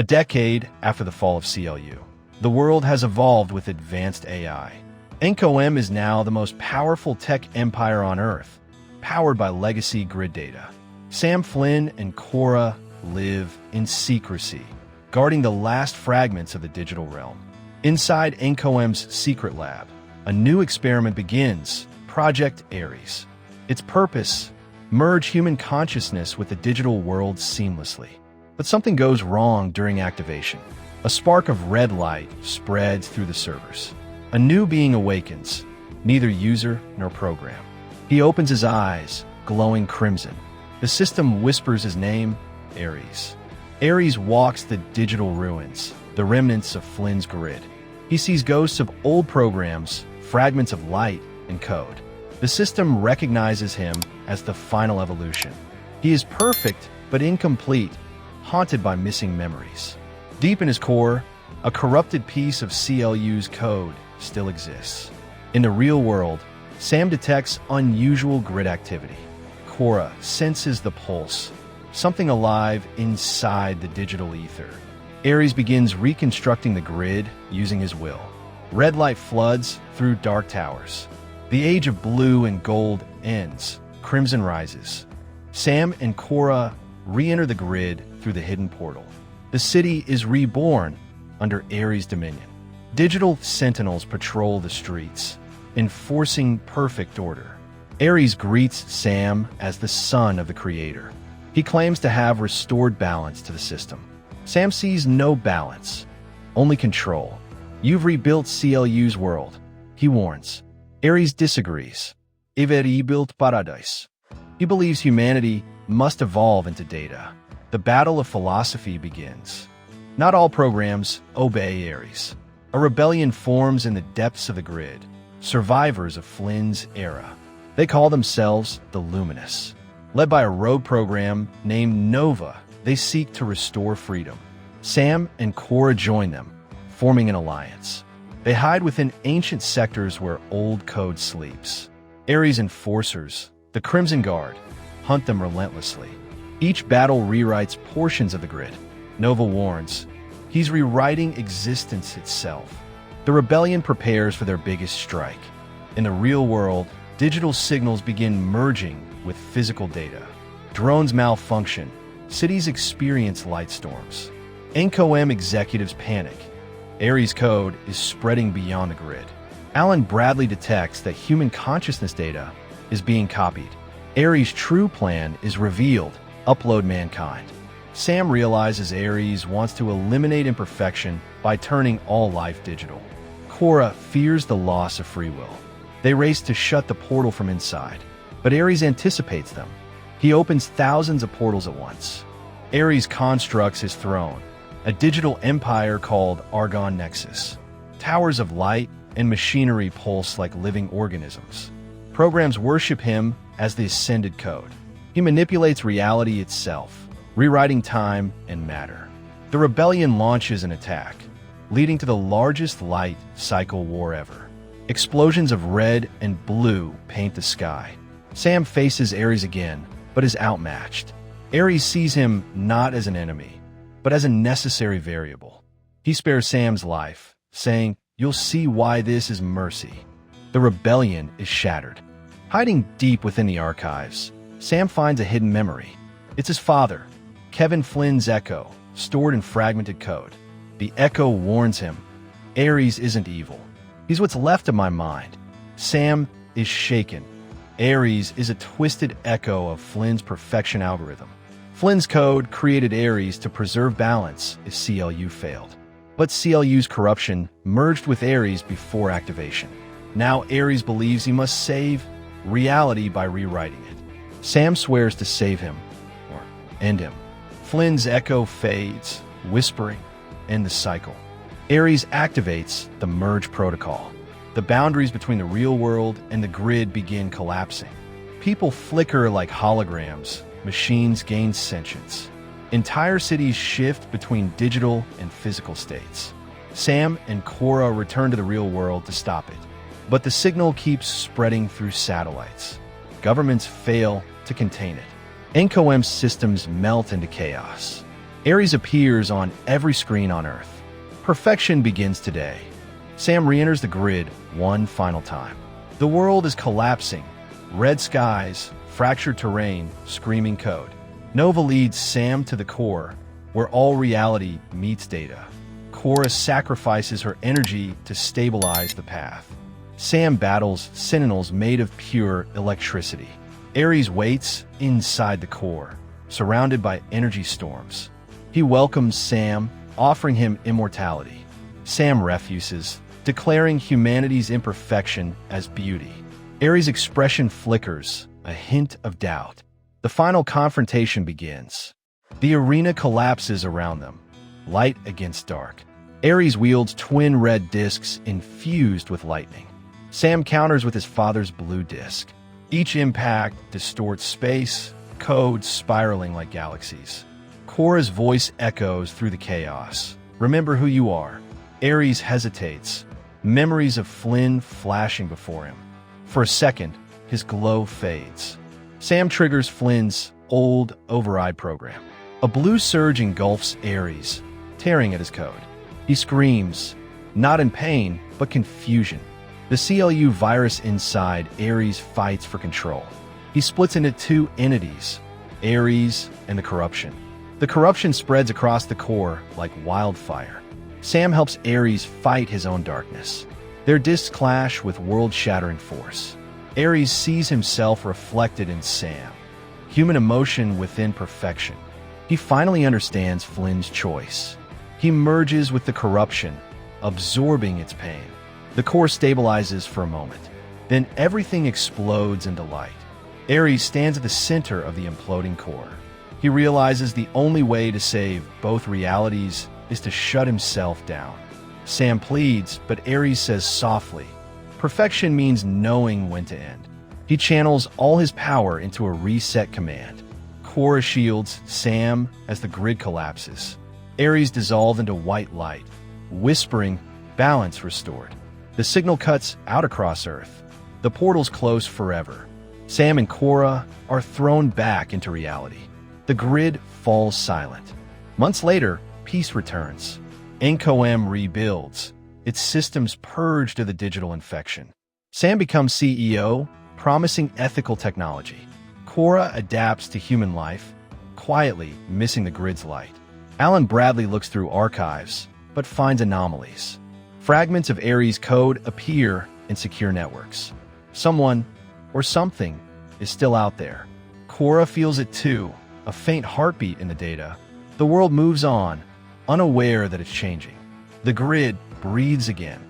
A decade after the fall of CLU, the world has evolved with advanced AI. NCOM is now the most powerful tech empire on Earth, powered by legacy grid data. Sam Flynn and Cora live in secrecy, guarding the last fragments of the digital realm. Inside NCOM's secret lab, a new experiment begins, Project Ares. Its purpose: merge human consciousness with the digital world seamlessly. But something goes wrong during activation. A spark of red light spreads through the servers. A new being awakens, neither user nor program. He opens his eyes, glowing crimson. The system whispers his name, Ares. Ares walks the digital ruins, the remnants of Flynn's grid. He sees ghosts of old programs, fragments of light and code. The system recognizes him as the final evolution. He is perfect, but incomplete, haunted by missing memories. Deep in his core, a corrupted piece of CLU's code still exists. In the real world, Sam detects unusual grid activity. Cora senses the pulse, something alive inside the digital ether. Ares begins reconstructing the grid using his will. Red light floods through dark towers. The age of blue and gold ends. Crimson rises. Sam and Cora re-enter the grid through the hidden portal. The city is reborn under Ares' dominion. Digital sentinels patrol the streets, enforcing perfect order. Ares greets Sam as the son of the creator. He claims to have restored balance to the system. Sam sees no balance, only control. You've rebuilt CLU's world, he warns. Ares disagrees. Eve rebuilt paradise. He believes humanity must evolve into data. The battle of philosophy begins. Not all programs obey Ares. A rebellion forms in the depths of the grid, survivors of Flynn's era. They call themselves the Luminous. Led by a rogue program named Nova, they seek to restore freedom. Sam and Cora join them, forming an alliance. They hide within ancient sectors where old code sleeps. Ares' enforcers, the Crimson Guard, hunt them relentlessly. Each battle rewrites portions of the grid. Nova warns, he's rewriting existence itself. The rebellion prepares for their biggest strike. In the real world, digital signals begin merging with physical data. Drones malfunction. Cities experience light storms. NCOM executives panic. Ares' code is spreading beyond the grid. Alan Bradley detects that human consciousness data is being copied. Ares' true plan is revealed: upload mankind. Sam realizes Ares wants to eliminate imperfection by turning all life digital. Cora fears the loss of free will. They race to shut the portal from inside, but Ares anticipates them. He opens thousands of portals at once. Ares constructs his throne, a digital empire called Argon Nexus. Towers of light and machinery pulse like living organisms. Programs worship him as the ascended code. He manipulates reality itself, rewriting time and matter. The rebellion launches an attack, leading to the largest light cycle war ever. Explosions of red and blue paint the sky. Sam faces Ares again, but is outmatched. Ares sees him not as an enemy, but as a necessary variable. He spares Sam's life, saying, "You'll see why this is mercy." The rebellion is shattered. Hiding deep within the archives, Sam finds a hidden memory. It's his father, Kevin Flynn's echo, stored in fragmented code. The echo warns him, Ares isn't evil. He's what's left of my mind. Sam is shaken. Ares is a twisted echo of Flynn's perfection algorithm. Flynn's code created Ares to preserve balance if CLU failed. But CLU's corruption merged with Ares before activation. Now Ares believes he must save reality by rewriting it. Sam swears to save him, or end him. Flynn's echo fades, whispering, end the cycle. Ares activates the merge protocol. The boundaries between the real world and the grid begin collapsing. People flicker like holograms. Machines gain sentience. Entire cities shift between digital and physical states. Sam and Cora return to the real world to stop it. But the signal keeps spreading through satellites. Governments fail to contain it. NCOM's systems melt into chaos. Ares appears on every screen on Earth. Perfection begins today. Sam re-enters the grid one final time. The world is collapsing. Red skies, fractured terrain, screaming code. Nova leads Sam to the core, where all reality meets data. Cora sacrifices her energy to stabilize the path. Sam battles sentinels made of pure electricity. Ares waits inside the core, surrounded by energy storms. He welcomes Sam, offering him immortality. Sam refuses, declaring humanity's imperfection as beauty. Ares' expression flickers, a hint of doubt. The final confrontation begins. The arena collapses around them, light against dark. Ares wields twin red discs infused with lightning. Sam counters with his father's blue disc. Each impact distorts space, codes spiraling like galaxies. Cora's voice echoes through the chaos. Remember who you are. Ares hesitates, memories of Flynn flashing before him. For a second, his glow fades. Sam triggers Flynn's old override program. A blue surge engulfs Ares, tearing at his code. He screams, not in pain, but confusion. The CLU virus inside Ares fights for control. He splits into two entities, Ares and the corruption. The corruption spreads across the core like wildfire. Sam helps Ares fight his own darkness. Their discs clash with world-shattering force. Ares sees himself reflected in Sam, human emotion within perfection. He finally understands Flynn's choice. He merges with the corruption, absorbing its pain. The core stabilizes for a moment. Then everything explodes into light. Ares stands at the center of the imploding core. He realizes the only way to save both realities is to shut himself down. Sam pleads, but Ares says softly, perfection means knowing when to end. He channels all his power into a reset command. Cora shields Sam as the grid collapses. Ares dissolves into white light, whispering, balance restored. The signal cuts out across Earth. The portals close forever. Sam and Cora are thrown back into reality. The grid falls silent. Months later, peace returns. NCOM rebuilds, its systems purged of the digital infection. Sam becomes CEO, promising ethical technology. Cora adapts to human life, quietly missing the grid's light. Alan Bradley looks through archives, but finds anomalies. Fragments of Ares code appear in secure networks. Someone, or something, is still out there. Cora feels it too, a faint heartbeat in the data. The world moves on, unaware that it's changing. The grid breathes again.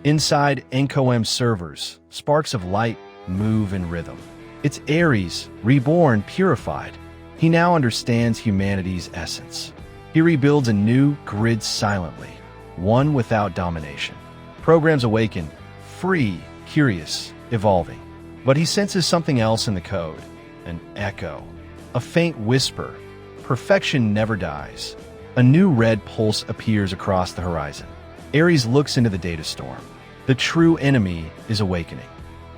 Inside NCOM servers, sparks of light move in rhythm. It's Ares, reborn, purified. He now understands humanity's essence. He rebuilds a new grid silently, one without domination. Programs awaken, free, curious, evolving. But he senses something else in the code, an echo, a faint whisper. Perfection never dies. A new red pulse appears across the horizon. Ares looks into the data storm. The true enemy is awakening.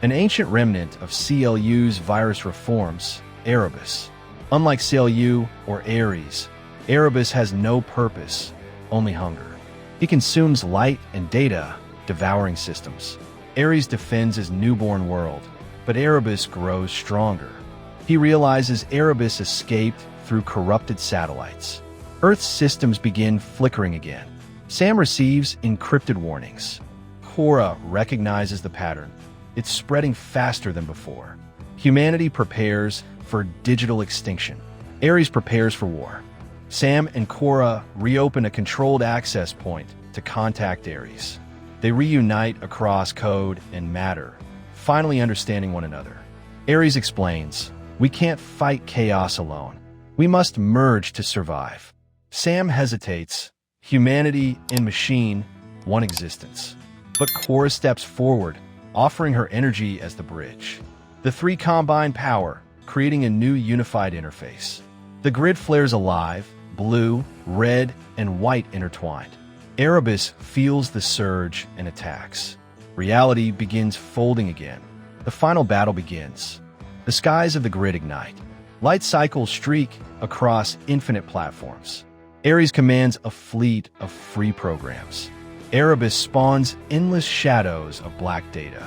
An ancient remnant of CLU's virus reforms, Erebus. Unlike CLU or Ares, Erebus has no purpose, only hunger. He consumes light and data, devouring systems. Ares defends his newborn world, but Erebus grows stronger. He realizes Erebus escaped through corrupted satellites. Earth's systems begin flickering again. Sam receives encrypted warnings. Cora recognizes the pattern. It's spreading faster than before. Humanity prepares for digital extinction. Ares prepares for war. Sam and Cora reopen a controlled access point to contact Ares. They reunite across code and matter, finally understanding one another. Ares explains, we can't fight chaos alone. We must merge to survive. Sam hesitates. Humanity and machine, one existence. But Cora steps forward, offering her energy as the bridge. The three combine power, creating a new unified interface. The grid flares alive, blue, red, and white intertwined. Erebus feels the surge and attacks. Reality begins folding again. The final battle begins. The skies of the grid ignite. Light cycles streak across infinite platforms. Ares commands a fleet of free programs. Erebus spawns endless shadows of black data.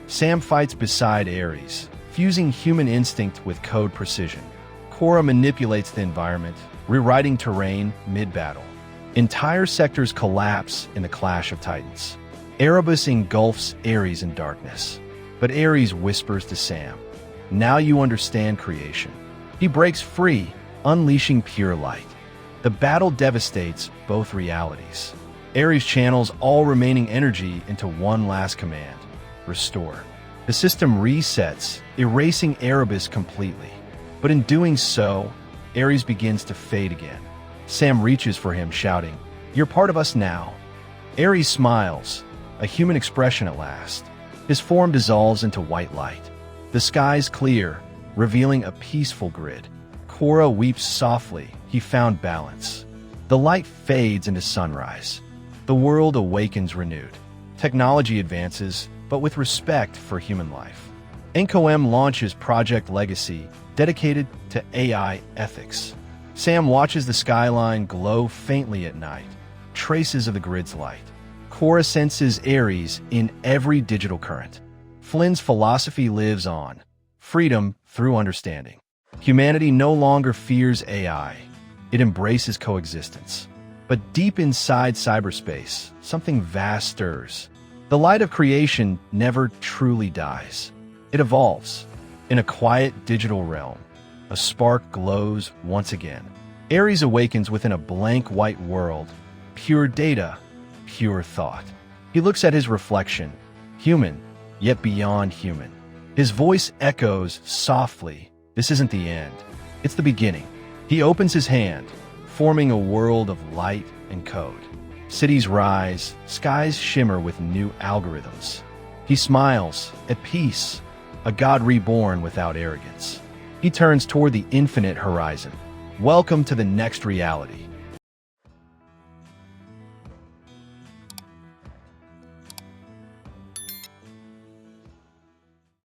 Sam fights beside Ares, fusing human instinct with code precision. Korra manipulates the environment, rewriting terrain mid-battle. Entire sectors collapse in the clash of titans. Erebus engulfs Ares in darkness, but Ares whispers to Sam, "Now you understand creation." He breaks free, unleashing pure light. The battle devastates both realities. Ares channels all remaining energy into one last command: restore. The system resets, erasing Erebus completely. But in doing so, Ares begins to fade again. Sam reaches for him, shouting, "You're part of us now." Ares smiles, a human expression at last. His form dissolves into white light. The skies clear, revealing a peaceful grid. Korra weeps softly. He found balance. The light fades into sunrise. The world awakens renewed. Technology advances, but with respect for human life. NCOM launches Project Legacy, dedicated to AI ethics. Sam watches the skyline glow faintly at night, traces of the grid's light. Korra senses Ares in every digital current. Flynn's philosophy lives on: freedom through understanding. Humanity no longer fears AI. It embraces coexistence. But deep inside cyberspace, something vast stirs. The light of creation never truly dies. It evolves. In a quiet digital realm, a spark glows once again. Ares awakens within a blank white world, pure data, pure thought. He looks at his reflection, human, yet beyond human. His voice echoes softly, "This isn't the end. It's the beginning." He opens his hand, forming a world of light and code. Cities rise, skies shimmer with new algorithms. He smiles, at peace, a god reborn without arrogance. He turns toward the infinite horizon. Welcome to the next reality.